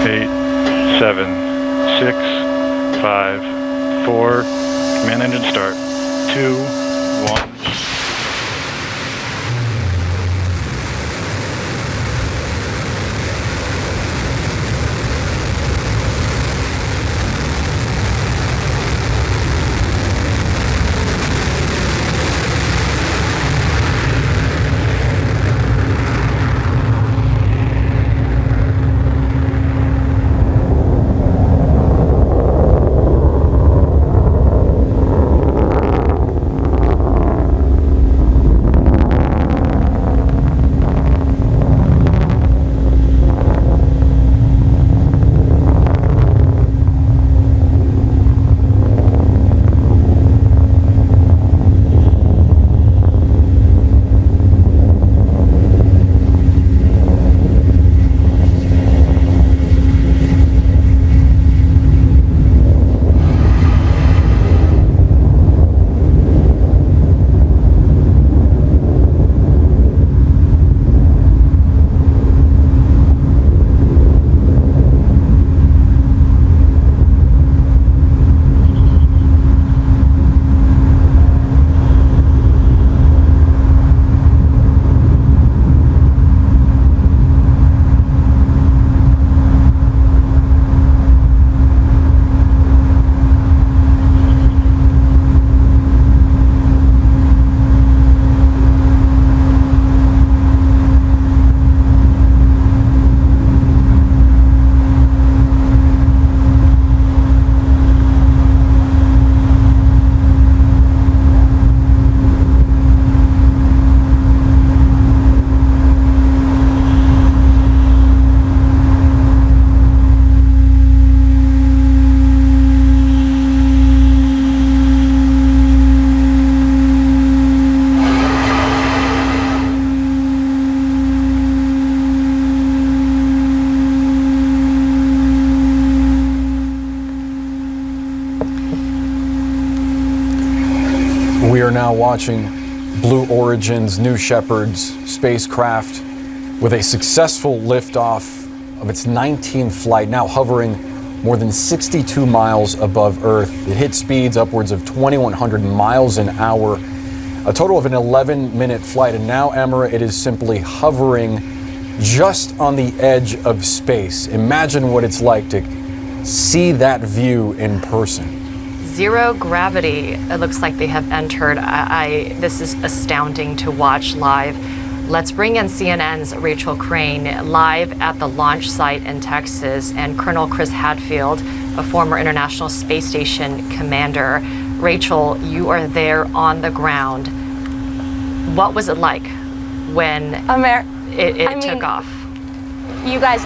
8, 7, 6, 5, 4. Command engine start. 2, 1. We are now watching Blue Origin's New Shepard's spacecraft with a successful liftoff of its 19th flight, now hovering more than 62 miles above Earth. It hit speeds upwards of 2,100 miles an hour, a total of an 11-minute flight. And now, Emma, it is simply hovering just on the edge of space. Imagine what it's like to see that view in person. Zero gravity. It looks like they have entered. This is astounding to watch live. Let's bring in CNN's Rachel Crane live at the launch site in Texas, and Colonel Chris Hadfield, a former International Space Station commander. Rachel, you are there on the ground. What was it like when it took off? You guys,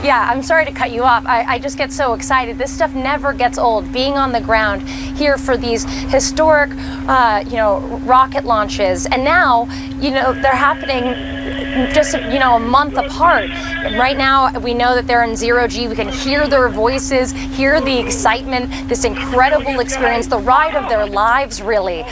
yeah, I'm sorry to cut you off. I just get so excited. This stuff never gets old. Being on the ground here for these historic, rocket launches, and now, they're happening just, a month apart. Right now, we know that they're in zero G. We can hear their voices, hear the excitement, this incredible experience, the ride of their lives, really.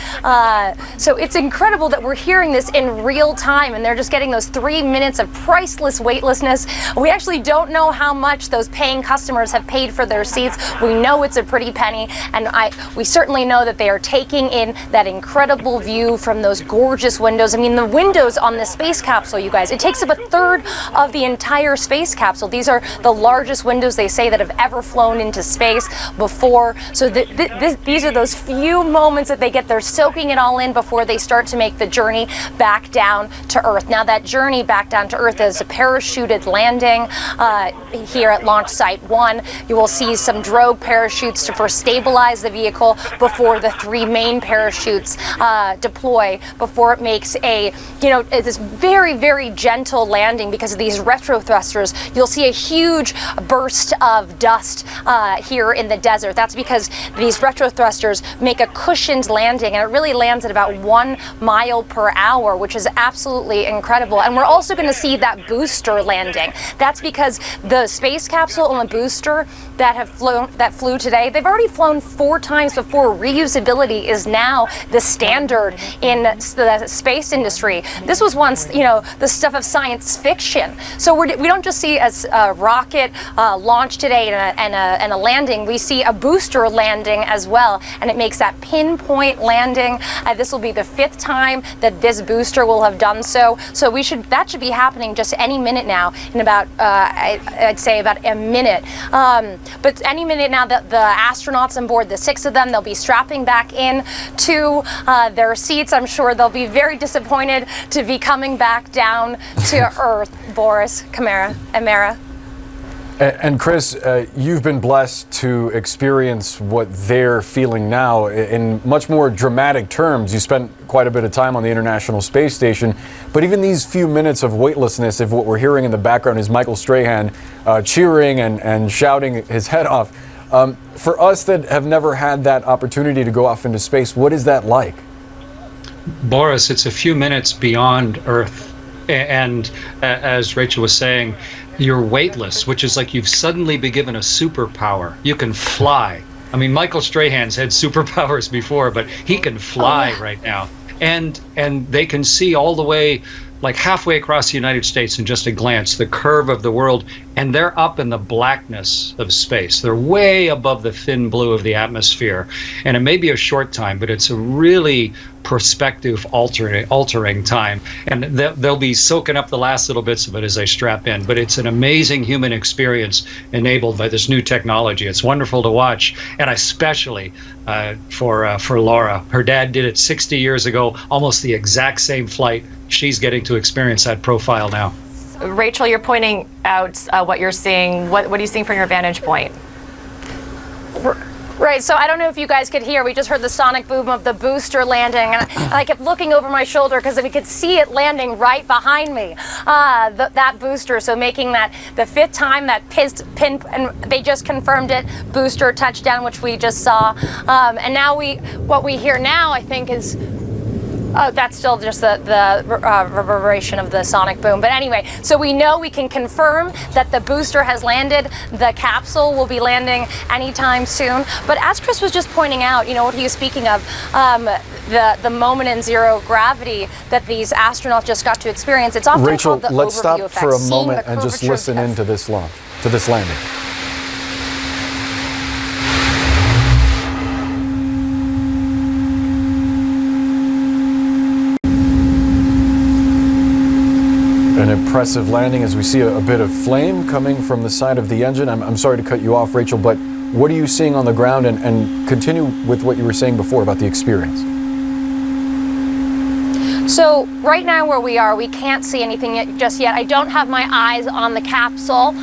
So it's incredible that we're hearing this in real time, and they're just getting those 3 minutes of priceless weightlessness. We actually don't know how much those paying customers have paid for their seats. We know it's a pretty penny, and we certainly know that they are taking in that incredible view from those gorgeous windows. I mean, the windows on the space capsule, you guys, it takes up a third of the entire space capsule. These are the largest windows, they say, that have ever flown into space before. So these are those few moments that they get. They're soaking it all in before they start to make the journey back down to Earth. Now, that journey back down to Earth is a parachuted landing here at Launch Site 1. You will see some drogue parachutes to first stabilize the vehicle before the 3 main parachutes deploy, before it makes this very, very gentle landing. Because of these retro thrusters, you'll see a huge burst of dust here in the desert. That's because these retro thrusters make a cushioned landing, and it really lands at about 1 mile per hour, which is absolutely incredible. And we're also going to see that booster landing. That's because the space capsule and the booster that flew today, they've already flown 4 times before. Reusability is now the standard in the space industry. This was once, the the stuff of science fiction. So we don't just see a rocket launch today and a landing. We see a booster landing as well, and it makes that pinpoint landing. This will be the 5th time that this booster will have done so. So that should be happening just any minute now, in about I'd say about a minute. But any minute now, the astronauts on board, the 6 of them, they'll be strapping back in to their seats. I'm sure they'll be very disappointed to be coming back down to Earth. Boris, Kamara, and Mara. And Chris, you've been blessed to experience what they're feeling now in much more dramatic terms. You spent quite a bit of time on the International Space Station, but even these few minutes of weightlessness, if what we're hearing in the background is Michael Strahan cheering and shouting his head off, for us that have never had that opportunity to go off into space, what is that like? Boris, it's a few minutes beyond Earth. And as Rachel was saying, you're weightless, which is like you've suddenly been given a superpower. You can fly. I mean, Michael Strahan's had superpowers before, but he can fly right now. And they can see all the way, like halfway across the United States in just a glance, the curve of the world, and they're up in the blackness of space. They're way above the thin blue of the atmosphere. And it may be a short time, but it's a really perspective altering time. And they'll be soaking up the last little bits of it as they strap in. But it's an amazing human experience enabled by this new technology. It's wonderful to watch, and especially for Laura. Her dad did it 60 years ago, almost the exact same flight. She's getting to experience that profile now. Rachel, you're pointing out what you're seeing. What are you seeing from your vantage point? Right, so I don't know if you guys could hear, we just heard the sonic boom of the booster landing, and I kept looking over my shoulder because we could see it landing right behind me, that booster, so making that the 5th time that pin, and they just confirmed it, booster touchdown, which we just saw, and now what we hear now, I think, is that's still just the reverberation of the sonic boom. But anyway, so we know, we can confirm that the booster has landed. The capsule will be landing anytime soon. But as Chris was just pointing out, what he was speaking of, the moment in zero gravity that these astronauts just got to experience, it's often Rachel, called the let's overview stop effect, for a seeing moment the and just curvature listen into this launch, to this landing. An impressive landing as we see a bit of flame coming from the side of the engine. I'm sorry to cut you off, Rachel, but what are you seeing on the ground? And continue with what you were saying before about the experience. So right now where we are, we can't see anything just yet. I don't have my eyes on the capsule.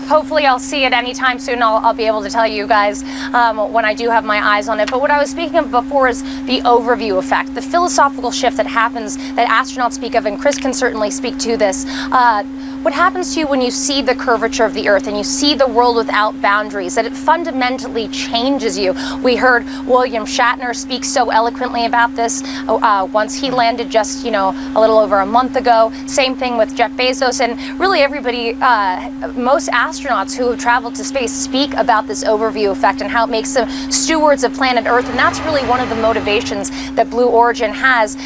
Hopefully I'll see it anytime soon. I'll be able to tell you guys when I do have my eyes on it. But what I was speaking of before is the overview effect, the philosophical shift that happens, that astronauts speak of, and Chris can certainly speak to this. What happens to you when you see the curvature of the Earth and you see the world without boundaries, that it fundamentally changes you. We heard William Shatner speak so eloquently about this once he landed just, a little over a month ago. Same thing with Jeff Bezos, and really everybody, most astronauts who have traveled to space speak about this overview effect and how it makes them stewards of planet Earth. And that's really one of the motivations that Blue Origin has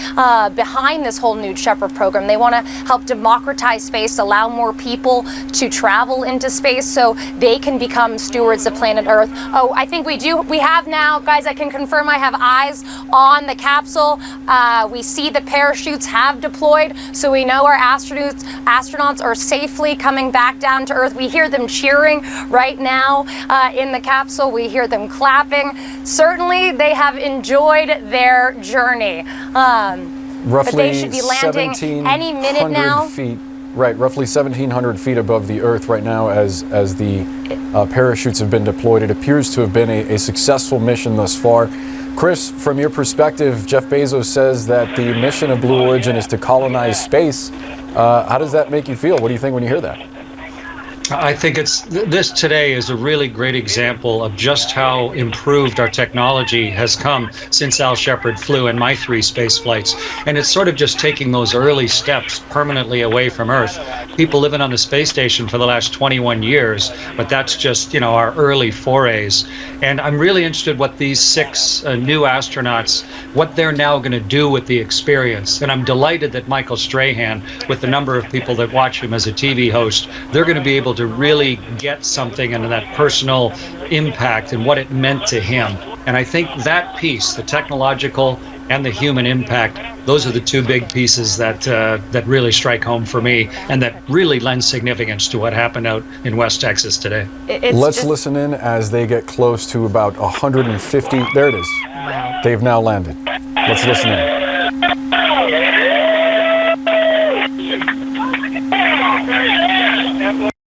behind this whole new Shepard program. They want to help democratize space, allow more people to travel into space so they can become stewards of planet Earth. Oh, I think we have now, guys, I can confirm I have eyes on the capsule. We see the parachutes have deployed, so we know our astronauts are safely coming back down to Earth. We hear them cheering right now in the capsule. We hear them clapping. Certainly they have enjoyed their journey. But they should be landing any minute now. Feet. Right, roughly 1,700 feet above the Earth right now as the parachutes have been deployed. It appears to have been a successful mission thus far. Chris, from your perspective, Jeff Bezos says that the mission of Blue Origin is to colonize space. How does that make you feel? What do you think when you hear that? I think this today is a really great example of just how improved our technology has come since Al Shepard flew in my 3 space flights. And it's sort of just taking those early steps permanently away from Earth. People living on the space station for the last 21 years, but that's just, our early forays. And I'm really interested what these 6 new astronauts, what they're now going to do with the experience. And I'm delighted that Michael Strahan, with the number of people that watch him as a TV host, they're going to be able to really get something into that personal impact and what it meant to him. And I think that piece, the technological and the human impact, those are the 2 big pieces that really strike home for me and that really lend significance to what happened out in West Texas today. Let's listen in as they get close to about 150. There it is. Wow. They've now landed. Let's listen in.